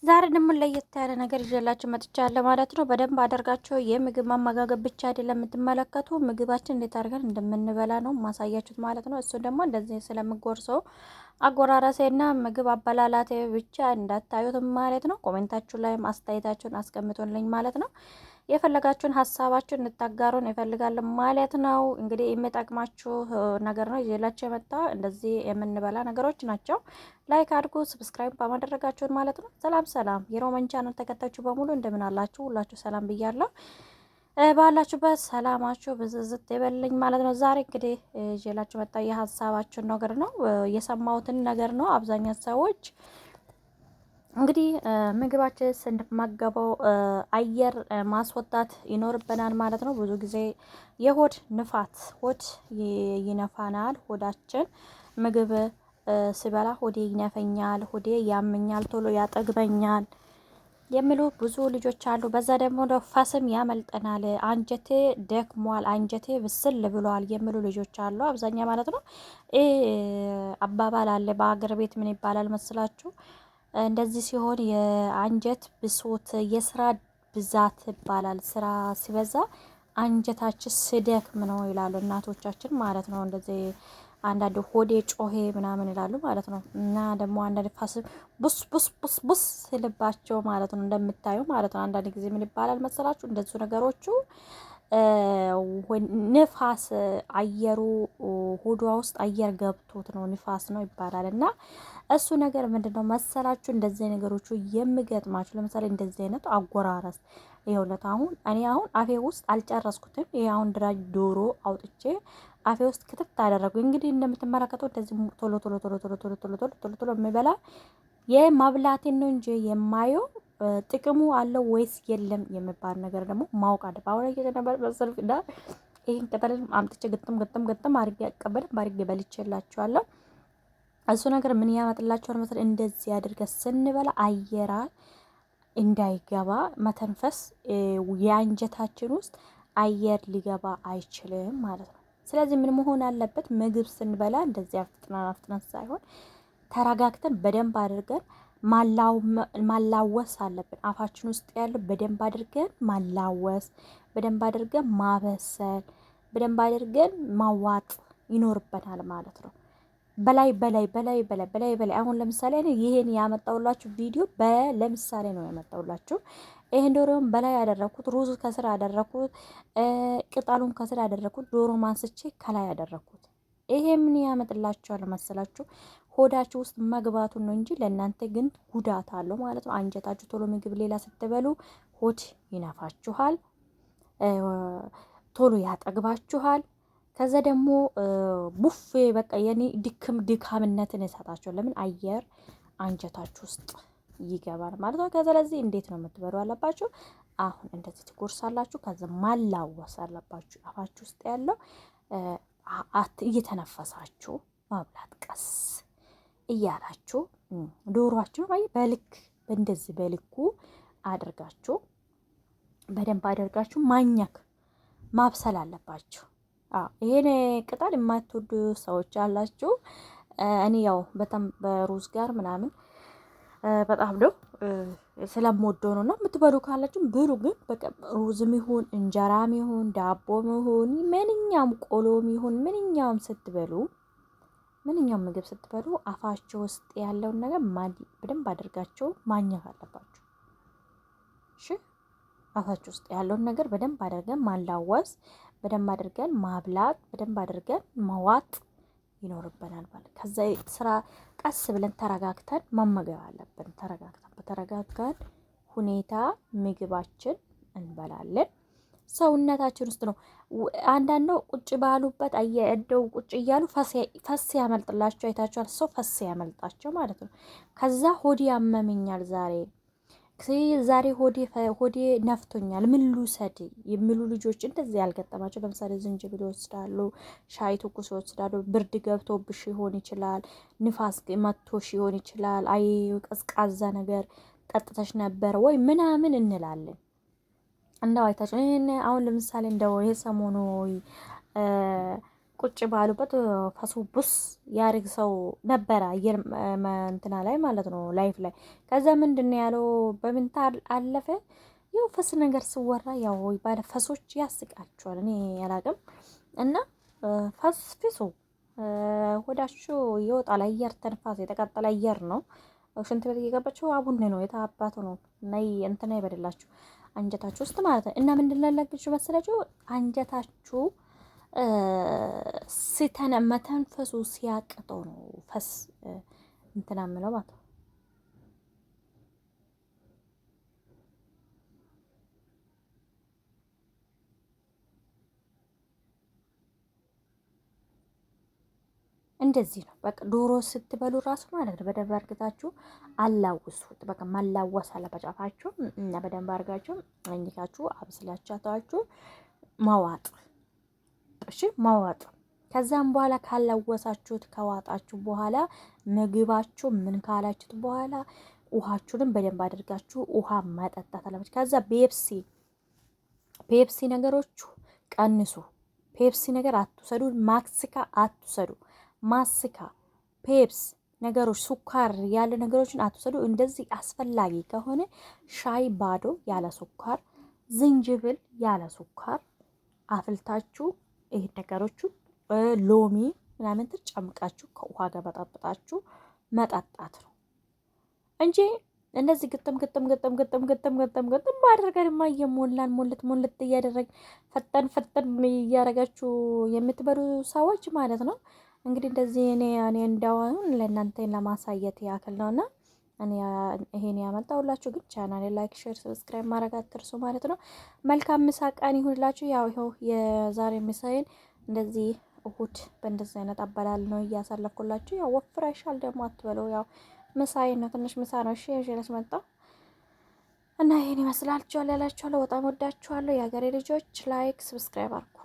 ዛሬ ደግሞ ለየት ያለ ነገር ይዤላችሁ መጥቻለሁ ማለት ነው። በደንብ አደርጋችሁ የምግብ ማመጋገብ ብቻ አይደለም የምትመለከቱ ምግባችን እንዴት አድርገን እንደምንበላ ነው ማሳያችሁት ማለት ነው። እሱ ደግሞ እንደዚህ ስለምጎርሰው አጎራረሴና ምግብ አበላላቴ ብቻ እንዳታዩት ማለት ነው። ኮሜንታችሁ ላይ አስተያየታችሁን አስቀምጡልኝ ማለት ነው። የፈለጋችሁን ሀሳባችሁን እንታጋሩን ይፈልጋል ማለት ነው። እንግዲህ የሚጠቅማችሁ ነገር ነው ይዤላችሁ የመጣ እንደዚህ የምንበላ ነገሮች ናቸው። ላይክ አድርጉ፣ ሰብስክራይብ በማድረጋችሁን ማለት ነው። ሰላም ሰላም የሮማን ቻናል ተከታዮች በሙሉ እንደምን አላችሁ? ሁላችሁ ሰላም ብያለሁ። ባላችሁበት ሰላማችሁ ብዝዝት ይበልኝ ማለት ነው። ዛሬ እንግዲህ ይዤላችሁ መጣ የሀሳባችሁን ነገር ነው የሰማሁትን ነገር ነው። አብዛኛው ሰዎች እንግዲህ ምግባችን ስንመገበው አየር ማስወጣት ይኖርብናል ማለት ነው። ብዙ ጊዜ የሆድ ንፋት ሆድ ይነፋናል። ሆዳችን ምግብ ስበላ ሆዴ ይነፈኛል፣ ሆዴ ያመኛል፣ ቶሎ ያጠግበኛል የሚሉ ብዙ ልጆች አሉ። በዛ ደግሞ ፈስም ያመልጠናል፣ አንጀቴ ደክሟል፣ አንጀቴ ብስል ብሏል የሚሉ ልጆች አሉ። አብዛኛ ማለት ነው። አባባል አለ በአገር ቤት ምን ይባላል መስላችሁ? እንደዚህ ሲሆን የአንጀት ብሶት የስራ ብዛት ይባላል። ስራ ሲበዛ አንጀታችን ስደክም ነው ይላሉ እናቶቻችን ማለት ነው። እንደዚህ አንዳንድ ሆዴ ጮሄ ምናምን ይላሉ ማለት ነው። እና ደግሞ አንዳንድ ፋስ ቡስ ቡስ ቡስ ቡስ ስልባቸው ማለት ነው እንደምታዩ ማለት ነው። አንዳንድ ጊዜ ምን ይባላል መሰላችሁ? እንደዚሁ ነገሮቹ ንፋስ አየሩ ሆዷ ውስጥ አየር ገብቶት ነው ንፋስ ነው ይባላል። እና እሱ ነገር ምንድነው መሰላችሁ? እንደዚህ ነገሮቹ የሚገጥማችሁ ለምሳሌ እንደዚህ አይነት አጎራረስ ይኸውለት አሁን እኔ አሁን አፌ ውስጥ አልጨረስኩትም። ይሄ አሁን ድራጅ ዶሮ አውጥቼ አፌ ውስጥ ክትት አደረጉ። እንግዲህ እንደምትመለከተው እንደዚህ ቶሎ ቶሎ ቶሎ ቶሎ ቶሎ ቶሎ ቶሎ ቶሎ ቶሎ የሚበላ የማብላቴን ነው እንጂ የማየው ጥቅሙ አለው ወይስ የለም የሚባል ነገር ደግሞ ማወቅ አለ። አሁን እየተነበር መሰልፍ እና ይሄን ቅጠል አምጥቼ ግጥም ግጥም ግጥም አድርጌ አቀበል አድርጌ በልቼላችኋለሁ። እሱ ነገር ምን ያመጥላችኋል መሰለኝ? እንደዚህ አድርገ ስንበላ አየራ እንዳይገባ መተንፈስ የአንጀታችን ውስጥ አየር ሊገባ አይችልም ማለት ነው። ስለዚህ ምን መሆን አለበት? ምግብ ስንበላ እንደዚህ አፍጥነን ሳይሆን ተረጋግተን በደንብ አድርገን ማላወስ አለብን። አፋችን ውስጥ ያለው በደንብ አድርገን ማላወስ፣ በደንብ አድርገን ማበሰል፣ በደንብ አድርገን ማዋጥ ይኖርበታል ማለት ነው። በላይ በላይ በላይ በላይ በላይ በላይ አሁን ለምሳሌ እኔ ይሄን ያመጣውላችሁ ቪዲዮ ለምሳሌ ነው ያመጣውላችሁ። ይሄን ዶሮውን በላይ ያደረኩት፣ ሩዝ ከስር ያደረኩት፣ ቅጠሉን ከስር ያደረኩት፣ ዶሮ ማንስቼ ከላይ ያደረኩት። ይሄ ምን ያመጥላችኋል መሰላችሁ? ሆዳችሁ ውስጥ መግባቱን ነው እንጂ ለእናንተ ግን ጉዳት አለው ማለት ነው። አንጀታችሁ ቶሎ ምግብ ሌላ ስትበሉ ሆድ ይነፋችኋል፣ ቶሎ ያጠግባችኋል። ከዛ ደግሞ ቡፌ በቃ የኔ ድካምነትን ይሰጣቸው። ለምን አየር አንጀታችሁ ውስጥ ይገባል ማለት ነው። ከዛ ለዚህ እንዴት ነው የምትበሉ አለባችሁ። አሁን እንደዚህ ትጎርሳላችሁ። ከዛ ማላወስ አለባችሁ። አፋችሁ ውስጥ ያለው እየተነፈሳችሁ ማብላት ቀስ እያላችሁ ዶሮአችሁ በልክ እንደዚህ በልኩ አድርጋችሁ በደንብ አድርጋችሁ ማኘክ ማብሰል አለባችሁ። ይሄን ቅጠል የማትወዱ ሰዎች አላችሁ። እኔ ያው በጣም በሩዝ ጋር ምናምን በጣም ነው ስለምወደው ነውና የምትበሉ ካላችሁ ብሉ። ግን በቃ ሩዝም ይሁን እንጀራም ይሁን ዳቦም ይሁን ምንኛውም ቆሎም ይሁን ምንኛውም ስትበሉ ምንኛውም ምግብ ስትበሉ አፋችሁ ውስጥ ያለውን ነገር በደንብ አድርጋችሁ ማኘክ አለባችሁ። እሺ አፋችሁ ውስጥ ያለውን ነገር በደንብ አድርገን ማላወስ፣ በደንብ አድርገን ማብላት፣ በደንብ አድርገን መዋጥ ይኖርብናል ማለት። ከዛ ስራ ቀስ ብለን ተረጋግተን መመገብ አለብን። በተረጋጋን ሁኔታ ምግባችን እንበላለን። ሰውነታችን ውስጥ ነው። አንዳንድ ነው ቁጭ ባሉበት እንደው ቁጭ እያሉ ፈስ ያመልጥላቸው አይታችኋል። ሰው ፈስ ያመልጣቸው ማለት ነው። ከዛ ሆዴ ያመመኛል ዛሬ ሆዴ ነፍቶኛል ምን ልውሰድ የሚሉ ልጆች እንደዚህ ያልገጠማቸው ለምሳሌ ዝንጅብል ይወስዳሉ፣ ሻይ ትኩስ ይወስዳሉ። ብርድ ገብቶብሽ ይሆን ይችላል፣ ንፋስ መቶሽ ይሆን ይችላል፣ አይ ቀዝቃዛ ነገር ጠጥተሽ ነበር ወይ ምናምን እንላለን። እንደው አይታችሁ ይሄን አሁን ለምሳሌ እንደው የሰሞኑ ቁጭ ባሉበት ፈሱ ቡስ ያርግ ሰው ነበረ አየር እንትና ላይ ማለት ነው ላይፍ ላይ። ከዛ ምንድን ነው ያለው በምንታ አለፈ። ያው ፈስ ነገር ስወራ ያው ባለ ፈሶች ያስቃቸዋል። እኔ ያላቅም እና ፈስ ፍሱ ሆዳችሁ ይወጣል። አየር ተንፋስ የተቃጠለ አየር ነው። ሽንት ቤት እየገባችሁ አቡነ ነው የታባቱ ነው ናይ እንትና ይበደላችሁ አንጀታችሁ ውስጥ ማለት ነው። እና ምንድን ላላችሁ መሰላችሁ አንጀታችሁ ሲተነ መተንፈሱ ሲያቅተው ነው ፈስ እንትና ምለው ማለት ነው። እንደዚህ ነው በቃ ዶሮ ስትበሉ ራሱ ማለት ነው። በደንብ አርግታችሁ አላውሱት። በቃ ማላወስ አለበጫፋችሁ እና በደንብ አርጋችሁ አኝካችሁ አብስላችሁ ማዋጥ። እሺ ማዋጥ። ከዛም በኋላ ካላወሳችሁት ከዋጣችሁ በኋላ ምግባችሁ ምን ካላችሁት በኋላ ውሃችሁንም በደንብ አድርጋችሁ ውሃ ማጠጣት አለባችሁ። ከዛ ፔፕሲ ነገሮቹ ቀንሱ። ፔፕሲ ነገር አትውሰዱ። ማክሲካ አትውሰዱ። ማስካ ፔፕስ ነገሮች ሱካር ያለ ነገሮችን አትውሰዱ። እንደዚህ አስፈላጊ ከሆነ ሻይ ባዶ ያለ ሱካር፣ ዝንጅብል ያለ ሱካር አፍልታችሁ ይሄ ነገሮቹ ሎሚ ምናምን ጨምቃችሁ ከውሃ ጋር በጣብጣችሁ መጠጣት ነው እንጂ እንደዚህ ግጥም አድርገንማ እየሞላን ሞልት እያደረግ ፈጠን እያደረጋችሁ የምትበሉ ሰዎች ማለት ነው። እንግዲህ እንደዚህ እኔ እንዳውን ለእናንተ ለማሳየት ያክል ነውና እኔ ይሄን ያመጣሁላችሁ። ግን ቻናሌ ላይክ፣ ሼር፣ ሰብስክራይብ ማድረግ አትርሱ ማለት ነው። መልካም ምሳ ቀን ይሁንላችሁ። ያው ይኸው የዛሬ ምሳዬን እንደዚህ እሁድ በእንደዚህ አይነት አበላል ነው እያሳለፍኩላችሁ። ያው ወፍራሻል ደግሞ አትበለው። ያው ምሳዬ ነው ትንሽ ምሳ ነው። እሺ እሺ መጣሁ እና ይሄን ይመስላችኋል ያላችኋለሁ። በጣም ወዳችኋለሁ የሀገሬ ልጆች። ላይክ ሰብስክራይብ አድርጉ።